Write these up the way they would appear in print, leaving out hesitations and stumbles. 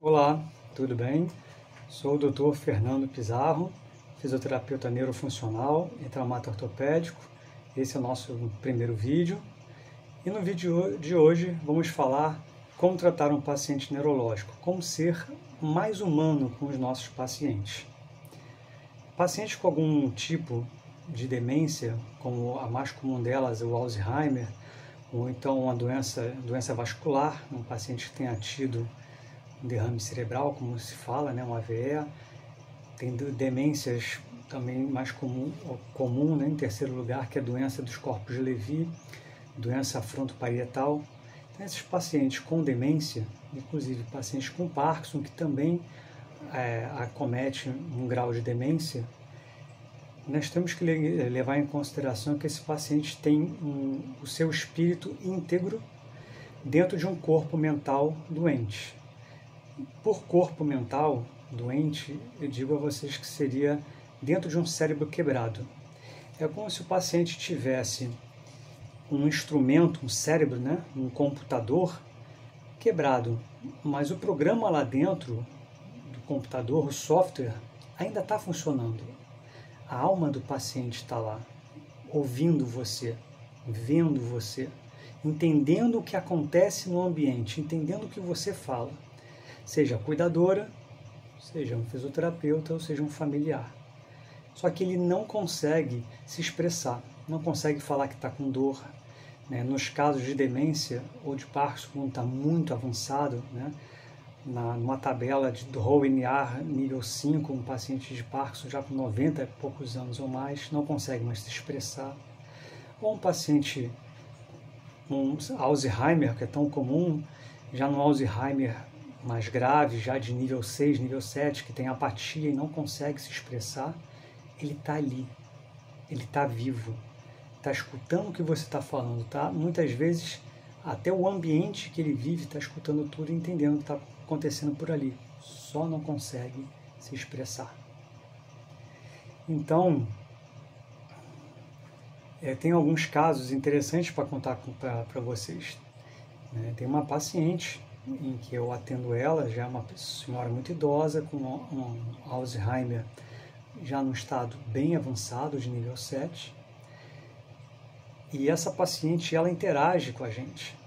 Olá, tudo bem? Sou o Dr. Fernando Pizarro, fisioterapeuta neurofuncional e traumato ortopédico. Esse é o nosso primeiro vídeo. E no vídeo de hoje vamos falar como tratar um paciente neurológico, como ser mais humano com os nossos pacientes. Pacientes com algum tipo de demência, como a mais comum delas, o Alzheimer, ou então uma doença vascular, um paciente que tenha tido um derrame cerebral, como se fala, né, um AVE, tem demências também mais comum, né, em terceiro lugar, que é a doença dos corpos de Levy, doença frontoparietal. Então, esses pacientes com demência, inclusive pacientes com Parkinson, que também acomete um grau de demência, nós temos que levar em consideração que esse paciente tem o seu espírito íntegro dentro de um corpo mental doente. Por corpo mental doente, eu digo a vocês que seria dentro de um cérebro quebrado. É como se o paciente tivesse um instrumento, um cérebro, né, um computador quebrado, mas o programa lá dentro do computador, o software, ainda está funcionando. A alma do paciente está lá, ouvindo você, vendo você, entendendo o que acontece no ambiente, entendendo o que você fala. Seja cuidadora, seja um fisioterapeuta ou seja um familiar. Só que ele não consegue se expressar, não consegue falar que está com dor. Né? Nos casos de demência ou de Parkinson, quando está muito avançado, né? Numa tabela do Rowe-Niar nível 5, um paciente de Parkinson já com 90 e poucos anos ou mais, não consegue mais se expressar. Ou um paciente com Alzheimer, que é tão comum, já no Alzheimer mais grave, já de nível 6, nível 7, que tem apatia e não consegue se expressar, ele está ali, ele está vivo, está escutando o que você está falando, tá? Muitas vezes até o ambiente que ele vive está escutando tudo e entendendo o que está acontecendo por ali, só não consegue se expressar. Então, tem alguns casos interessantes para contar para vocês. Tem uma paciente em que eu atendo ela, já é uma senhora muito idosa, com um Alzheimer já no estado bem avançado, de nível 7. E essa paciente, ela interage com a gente.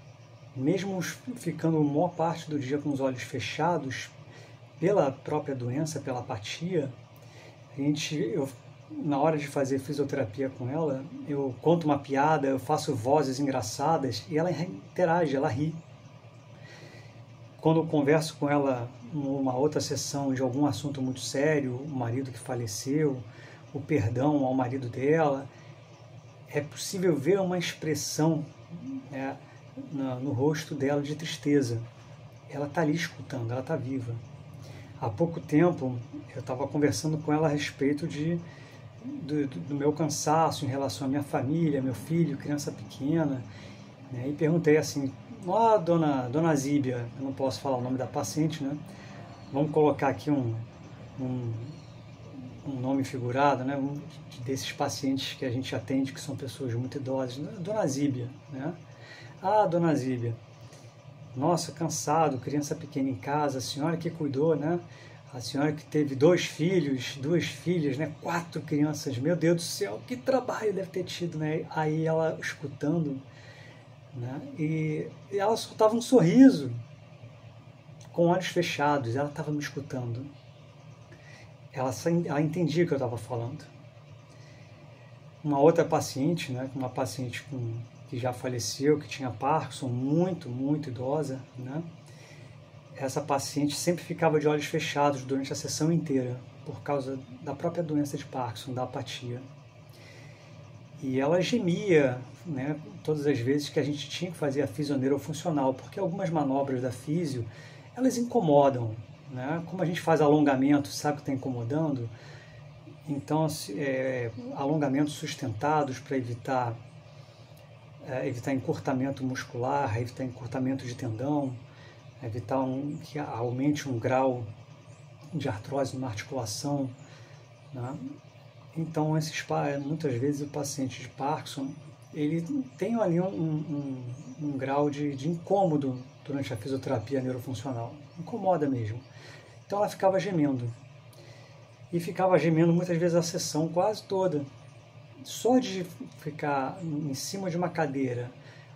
Mesmo ficando a maior parte do dia com os olhos fechados, pela própria doença, pela apatia, na hora de fazer fisioterapia com ela, eu conto uma piada, eu faço vozes engraçadas e ela interage, ela ri. Quando eu converso com ela numa outra sessão de algum assunto muito sério, o marido que faleceu, o perdão ao marido dela, é possível ver uma expressão, né, no rosto dela de tristeza. Ela está ali escutando, ela está viva. Há pouco tempo eu estava conversando com ela a respeito do meu cansaço em relação à minha família, meu filho, criança pequena, né, e perguntei assim: ó, dona Zíbia, eu não posso falar o nome da paciente, né? Vamos colocar aqui um nome figurado, né? Desses pacientes que a gente atende, que são pessoas muito idosas. Dona Zíbia, né? Ah, dona Zíbia, nossa, cansado, criança pequena em casa, a senhora que cuidou, né? A senhora que teve 2 filhos, 2 filhas, né? 4 crianças, meu Deus do céu, que trabalho deve ter tido, né? Aí ela escutando, né? E ela soltava um sorriso, com olhos fechados, ela estava me escutando. Ela entendia o que eu estava falando. Uma outra paciente, né? Uma paciente que já faleceu, que tinha Parkinson, muito, muito idosa, né? Essa paciente sempre ficava de olhos fechados durante a sessão inteira, por causa da própria doença de Parkinson, da apatia. E ela gemia, né, todas as vezes que a gente tinha que fazer a fisioneurofuncional, porque algumas manobras da fisio, elas incomodam, né? Como a gente faz alongamento, sabe que está incomodando? Então, alongamentos sustentados para evitar encurtamento muscular, evitar encurtamento de tendão, evitar que aumente um grau de artrose numa articulação, né? Então, muitas vezes o paciente de Parkinson, ele tem ali um grau de incômodo durante a fisioterapia neurofuncional. Incomoda mesmo. Então ela ficava gemendo. E ficava gemendo muitas vezes a sessão quase toda. Só de ficar em cima de uma cadeira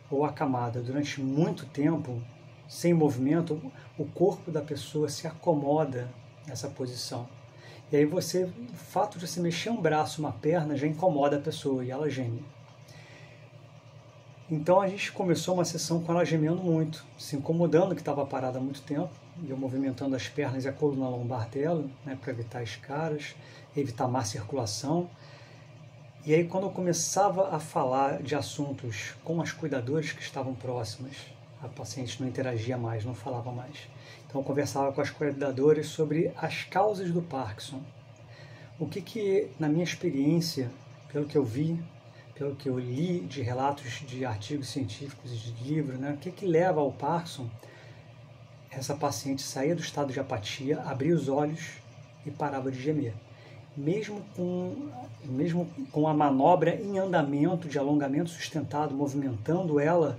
ou acamada durante muito tempo, sem movimento, o corpo da pessoa se acomoda nessa posição. E aí o fato de você mexer um braço, uma perna, já incomoda a pessoa e ela geme. Então a gente começou uma sessão com ela gemendo muito, se incomodando, que estava parada há muito tempo, e eu movimentando as pernas e a coluna lombar dela, né, para evitar escaras, evitar má circulação. E aí quando eu começava a falar de assuntos com as cuidadoras que estavam próximas, a paciente não interagia mais, não falava mais. Então eu conversava com as cuidadoras sobre as causas do Parkinson. O que na minha experiência, pelo que eu vi, pelo que eu li de relatos de artigos científicos e de livros, né, o que leva ao Parkinson? Essa paciente saía do estado de apatia, abria os olhos e parava de gemer. Mesmo com a manobra em andamento, de alongamento sustentado, movimentando ela,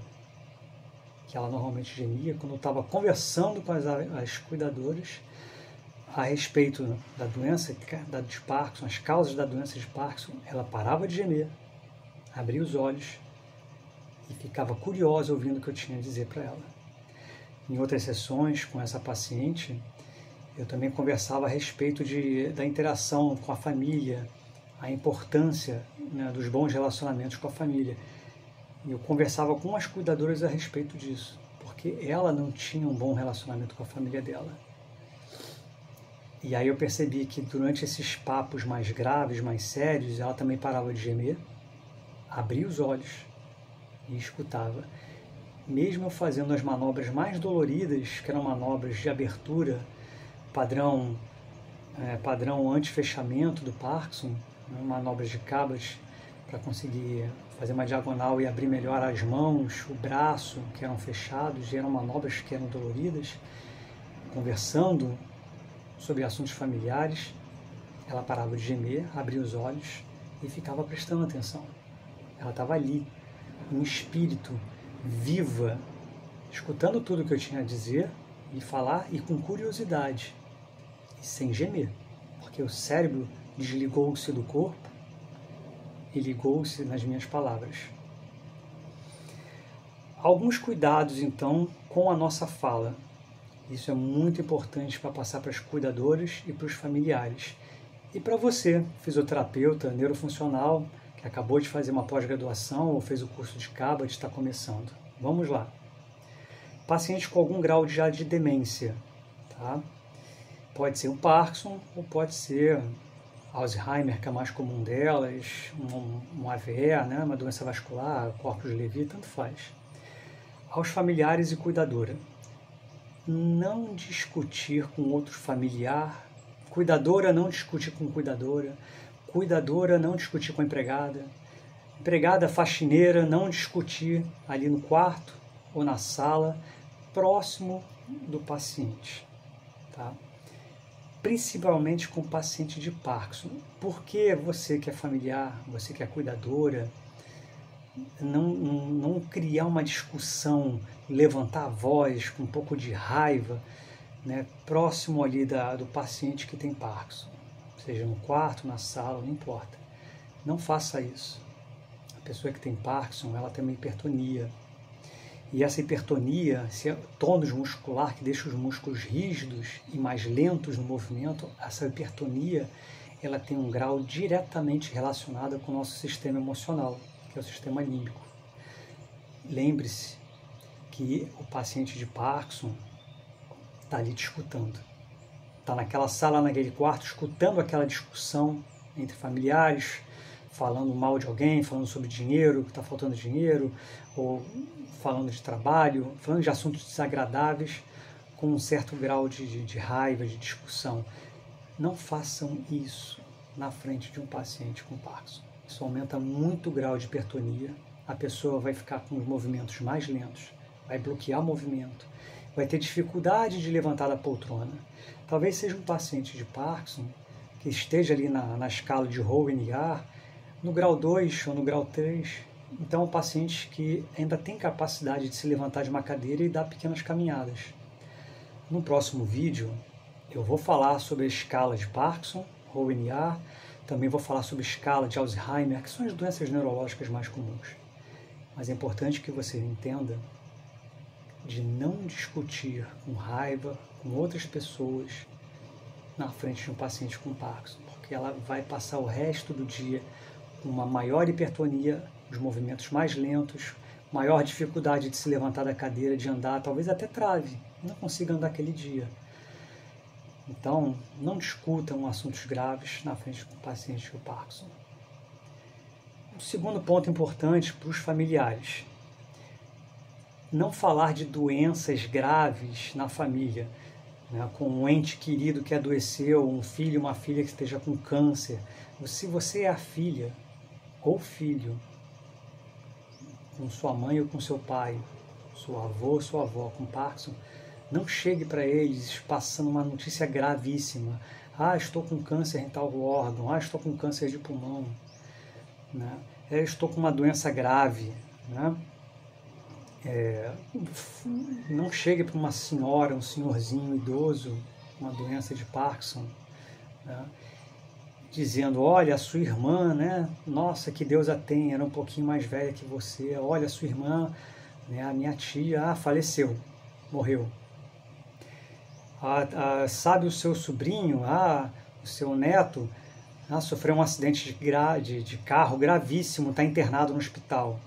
que ela normalmente gemia, quando eu estava conversando com as cuidadoras a respeito da doença de Parkinson, as causas da doença de Parkinson, ela parava de gemer, abria os olhos e ficava curiosa ouvindo o que eu tinha a dizer para ela. Em outras sessões com essa paciente, eu também conversava a respeito da interação com a família, a importância, né, dos bons relacionamentos com a família. E eu conversava com as cuidadoras a respeito disso, porque ela não tinha um bom relacionamento com a família dela. E aí eu percebi que durante esses papos mais graves, mais sérios, ela também parava de gemer, abria os olhos e escutava. Mesmo fazendo as manobras mais doloridas, que eram manobras de abertura, padrão anti-fechamento do Parkinson, né, manobras de Cabot para conseguir fazer uma diagonal e abrir melhor as mãos, o braço, que eram fechados, e eram manobras que eram doloridas, conversando sobre assuntos familiares, ela parava de gemer, abria os olhos e ficava prestando atenção. Ela estava ali, em espírito, viva, escutando tudo o que eu tinha a dizer e falar, e com curiosidade, e sem gemer, porque o cérebro desligou-se do corpo e ligou-se nas minhas palavras. Alguns cuidados, então, com a nossa fala. Isso é muito importante para passar para as cuidadoras e para os familiares. E para você, fisioterapeuta, neurofuncional, que acabou de fazer uma pós-graduação ou fez o curso de Cabot, está começando. Vamos lá. Paciente com algum grau já de demência, tá? Pode ser um Parkinson ou pode ser Alzheimer, que é a mais comum delas, um AVE, né? Uma doença vascular, corpus de Levy, tanto faz. Aos familiares e cuidadora. Não discutir com outro familiar, cuidadora não discutir com cuidadora não discutir com a empregada faxineira não discutir ali no quarto ou na sala, próximo do paciente, tá? Principalmente com o paciente de Parkinson. Porque você que é familiar, você que é cuidadora, não criar uma discussão, levantar a voz com um pouco de raiva, né, próximo ali do paciente que tem Parkinson, seja no quarto, na sala, não importa. Não faça isso. A pessoa que tem Parkinson, ela tem uma hipertonia. E essa hipertonia, esse tônus muscular que deixa os músculos rígidos e mais lentos no movimento, essa hipertonia, ela tem um grau diretamente relacionado com o nosso sistema emocional, que é o sistema límbico. Lembre-se que o paciente de Parkinson está ali te escutando. Está naquela sala, naquele quarto, escutando aquela discussão entre familiares, falando mal de alguém, falando sobre dinheiro, que está faltando dinheiro, ou falando de trabalho, falando de assuntos desagradáveis, com um certo grau de raiva, de discussão. Não façam isso na frente de um paciente com Parkinson. Isso aumenta muito o grau de hipertonia, a pessoa vai ficar com os movimentos mais lentos, vai bloquear o movimento, vai ter dificuldade de levantar da poltrona. Talvez seja um paciente de Parkinson que esteja ali na escala de Rowe-Nigar, no grau 2 ou no grau 3, Então, pacientes que ainda têm capacidade de se levantar de uma cadeira e dar pequenas caminhadas. No próximo vídeo, eu vou falar sobre a escala de Parkinson, Rowe-Niar, também vou falar sobre a escala de Alzheimer, que são as doenças neurológicas mais comuns. Mas é importante que você entenda de não discutir com raiva com outras pessoas na frente de um paciente com Parkinson, porque ela vai passar o resto do dia com uma maior hipertonia, os movimentos mais lentos, maior dificuldade de se levantar da cadeira, de andar, talvez até trave, não consiga andar aquele dia. Então, não discutam assuntos graves na frente do paciente com Parkinson. O segundo ponto importante para os familiares: não falar de doenças graves na família, né, com um ente querido que adoeceu, um filho, uma filha que esteja com câncer. Se você é a filha ou filho, com sua mãe ou com seu pai, seu avô ou sua avó com Parkinson, não chegue para eles passando uma notícia gravíssima. Ah, estou com câncer em tal órgão. Ah, estou com câncer de pulmão. Né? Estou com uma doença grave. Né? Não chegue para uma senhora, um senhorzinho idoso, uma doença de Parkinson, né? Dizendo: olha, a sua irmã, né? Nossa, que Deus a tenha, era um pouquinho mais velha que você. Olha, a sua irmã, né? A minha tia, faleceu, morreu. Sabe o seu sobrinho, o seu neto, sofreu um acidente de carro gravíssimo, está internado no hospital.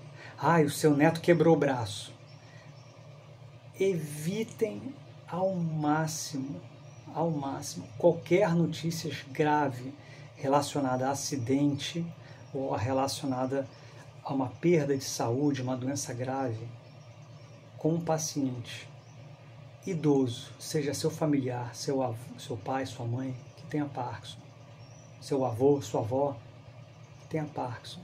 E o seu neto quebrou o braço. Evitem ao máximo, qualquer notícia grave relacionada a acidente ou relacionada a uma perda de saúde, uma doença grave, com um paciente idoso, seja seu familiar, seu pai, sua mãe, que tenha Parkinson, seu avô, sua avó, que tenha Parkinson.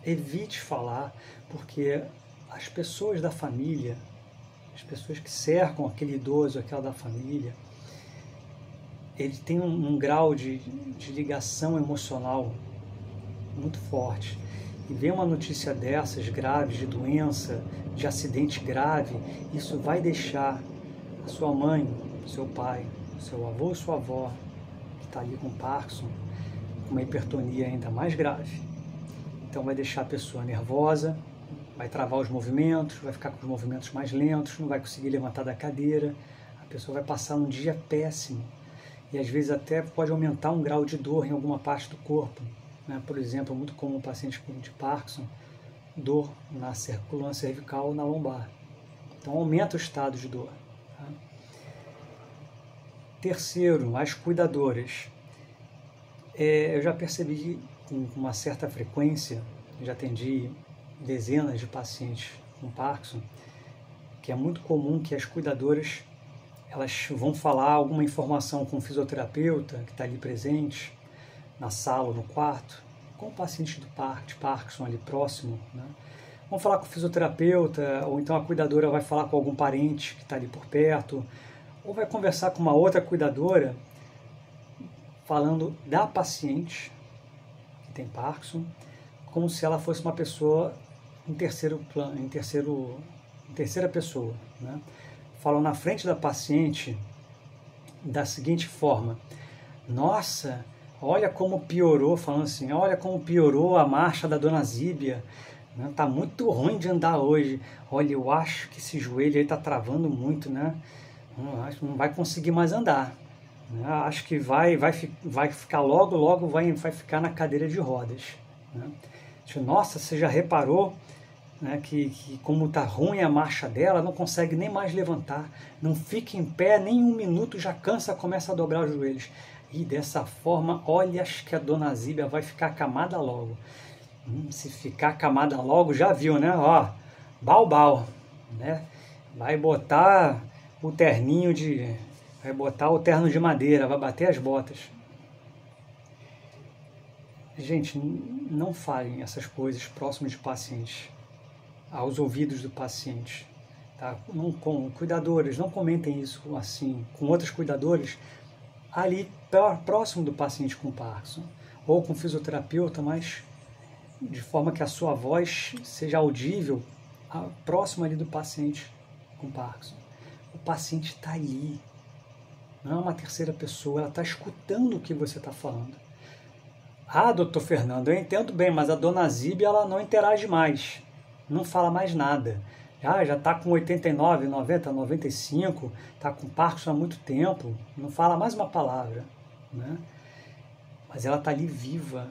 Evite falar, porque as pessoas da família, as pessoas que cercam aquele idoso, aquela da família, ele tem um grau de ligação emocional muito forte. E ver uma notícia dessas, graves, de doença, de acidente grave, isso vai deixar a sua mãe, seu pai, seu avô, sua avó, que está ali com Parkinson, com uma hipertonia ainda mais grave. Então vai deixar a pessoa nervosa, vai travar os movimentos, vai ficar com os movimentos mais lentos, não vai conseguir levantar da cadeira, a pessoa vai passar um dia péssimo. E às vezes até pode aumentar um grau de dor em alguma parte do corpo. Né? Por exemplo, muito comum um paciente de Parkinson, dor na coluna cervical ou na lombar. Então aumenta o estado de dor. Tá? Terceiro, as cuidadoras. Eu já percebi com uma certa frequência, já atendi dezenas de pacientes com Parkinson, que é muito comum que as cuidadoras elas vão falar alguma informação com o fisioterapeuta que está ali presente, na sala ou no quarto, com o paciente de Parkinson ali próximo, né? Vão falar com o fisioterapeuta, ou então a cuidadora vai falar com algum parente que está ali por perto, ou vai conversar com uma outra cuidadora, falando da paciente que tem Parkinson, como se ela fosse uma pessoa em terceira pessoa, né? Falam na frente da paciente da seguinte forma: nossa, olha como piorou, falando assim, olha como piorou a marcha da dona Zíbia, né? Tá muito ruim de andar hoje, olha, eu acho que esse joelho aí tá travando muito, né? Não vai conseguir mais andar, né? Acho que vai ficar logo vai ficar na cadeira de rodas, né? Nossa, você já reparou, né, que como está ruim a marcha dela, não consegue nem mais levantar, não fica em pé nem um minuto, já cansa, começa a dobrar os joelhos. E dessa forma, olha, acho que a dona Zíbia vai ficar acamada logo. Se ficar acamada logo, já viu, né? Ó, bau, né? Vai botar o terninho vai botar o terno de madeira, vai bater as botas. Gente, não falem essas coisas próximas de pacientes, aos ouvidos do paciente, tá? Com cuidadores, não comentem isso assim com outros cuidadores ali próximo do paciente com Parkinson, ou com fisioterapeuta, mas de forma que a sua voz seja audível próximo ali do paciente com Parkinson. O paciente está ali, não é uma terceira pessoa, ela está escutando o que você está falando. Ah, doutor Fernando, eu entendo bem, mas a dona Zíbia, ela não interage mais, não fala mais nada. Já está com 89, 90, 95, está com Parkinson há muito tempo, não fala mais uma palavra, né? Mas ela está ali viva.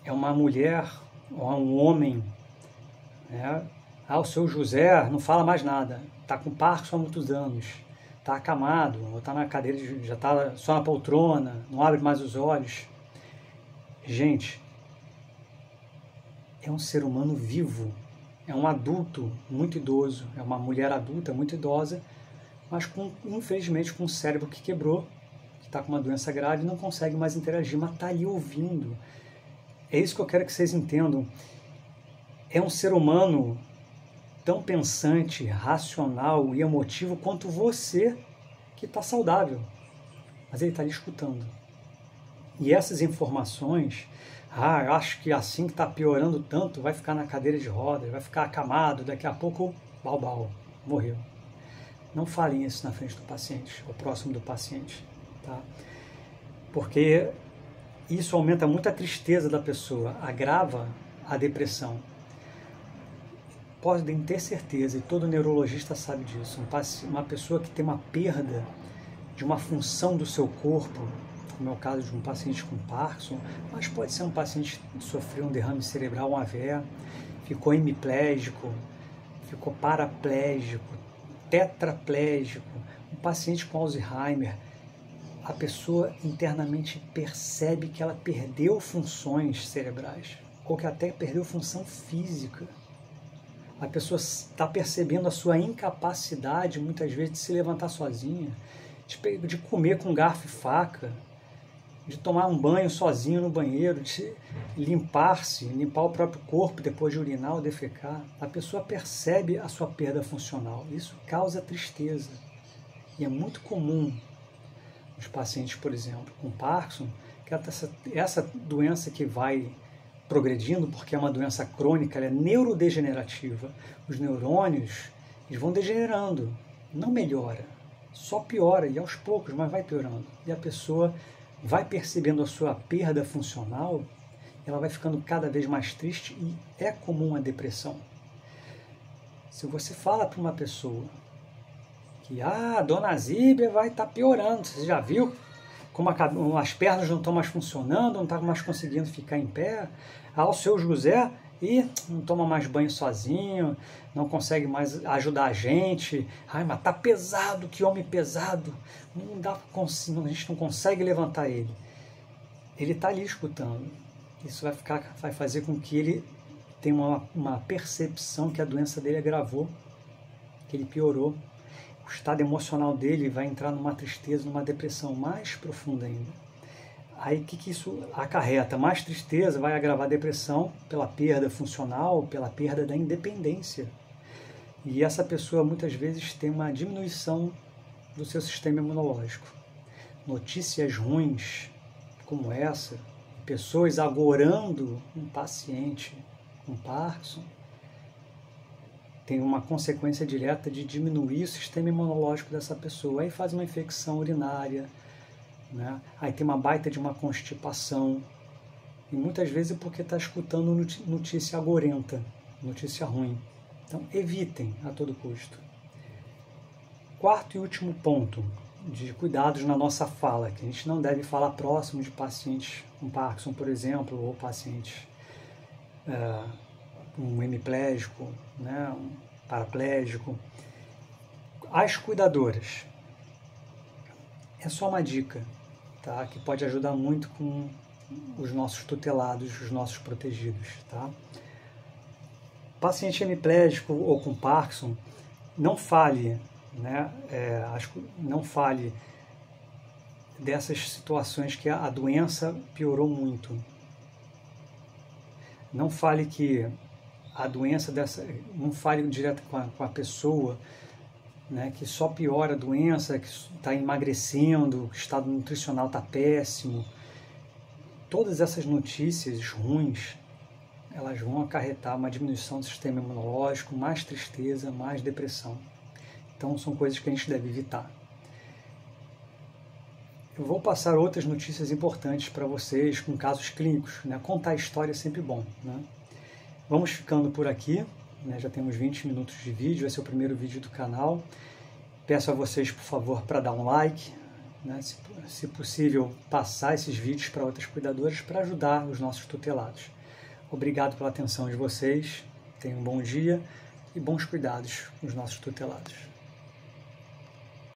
É uma mulher ou um homem, né? Ah, o seu José não fala mais nada, está com Parkinson há muitos anos, está acamado, ou está na cadeira, já está só na poltrona, não abre mais os olhos. Gente, é um ser humano vivo, é um adulto muito idoso, é uma mulher adulta muito idosa, mas infelizmente com um cérebro que quebrou, que está com uma doença grave e não consegue mais interagir, mas está ali ouvindo. É isso que eu quero que vocês entendam. É um ser humano tão pensante, racional e emotivo quanto você que está saudável, mas ele está ali escutando. E essas informações, eu acho que assim que está piorando tanto, vai ficar na cadeira de rodas, vai ficar acamado, daqui a pouco, bau, morreu. Não falem isso na frente do paciente, ou próximo do paciente, tá? Porque isso aumenta muito a tristeza da pessoa, agrava a depressão. Podem ter certeza, e todo neurologista sabe disso, uma pessoa que tem uma perda de uma função do seu corpo, como é o caso de um paciente com Parkinson, mas pode ser um paciente que sofreu um derrame cerebral, um AVE, ficou hemiplégico, ficou paraplégico, tetraplégico, um paciente com Alzheimer. A pessoa internamente percebe que ela perdeu funções cerebrais, ou que até perdeu função física. A pessoa está percebendo a sua incapacidade, muitas vezes, de se levantar sozinha, de comer com garfo e faca, de tomar um banho sozinho no banheiro, de limpar-se, limpar o próprio corpo depois de urinar ou defecar. A pessoa percebe a sua perda funcional. Isso causa tristeza. E é muito comum nos pacientes, por exemplo, com Parkinson, que essa doença que vai progredindo, porque é uma doença crônica, ela é neurodegenerativa. Os neurônios eles vão degenerando, não melhora, só piora, e aos poucos, mas vai piorando. E a pessoa vai percebendo a sua perda funcional, ela vai ficando cada vez mais triste e é comum a depressão. Se você fala para uma pessoa que a dona Zíbia vai estar piorando, você já viu? Como as pernas não estão mais funcionando, não está mais conseguindo ficar em pé. O seu José não toma mais banho sozinho, não consegue mais ajudar a gente. Mas tá pesado, que homem pesado. Não dá, a gente não consegue levantar ele. Ele está ali escutando. Isso vai fazer com que ele tenha uma percepção que a doença dele agravou, que ele piorou. O estado emocional dele vai entrar numa tristeza, numa depressão mais profunda ainda. Aí o que isso acarreta? Mais tristeza vai agravar a depressão pela perda funcional, pela perda da independência. E essa pessoa muitas vezes tem uma diminuição do seu sistema imunológico. Notícias ruins como essa, pessoas agorando um paciente com Parkinson, tem uma consequência direta de diminuir o sistema imunológico dessa pessoa. Aí faz uma infecção urinária, né? Aí tem uma baita de uma constipação. E muitas vezes é porque está escutando notícia agorenta, notícia ruim. Então evitem a todo custo. Quarto e último ponto de cuidados na nossa fala, que a gente não deve falar próximo de pacientes com Parkinson, por exemplo, ou pacientes um hemiplégico, né, um paraplégico. As cuidadoras. É só uma dica, tá, que pode ajudar muito com os nossos tutelados, os nossos protegidos. Tá? Paciente hemiplégico ou com Parkinson, não fale, né, não fale dessas situações que a doença piorou muito. Não fale que a doença não fale direto com a pessoa, né, que só piora a doença, que está emagrecendo, que o estado nutricional está péssimo. Todas essas notícias ruins elas vão acarretar uma diminuição do sistema imunológico, mais tristeza, mais depressão. Então são coisas que a gente deve evitar. Eu vou passar outras notícias importantes para vocês com casos clínicos, né? Contar a história é sempre bom, né? Vamos ficando por aqui, né? Já temos 20 minutos de vídeo, esse é o primeiro vídeo do canal. Peço a vocês, por favor, para dar um like, né? Se possível, passar esses vídeos para outras cuidadoras para ajudar os nossos tutelados. Obrigado pela atenção de vocês, tenham um bom dia e bons cuidados com os nossos tutelados.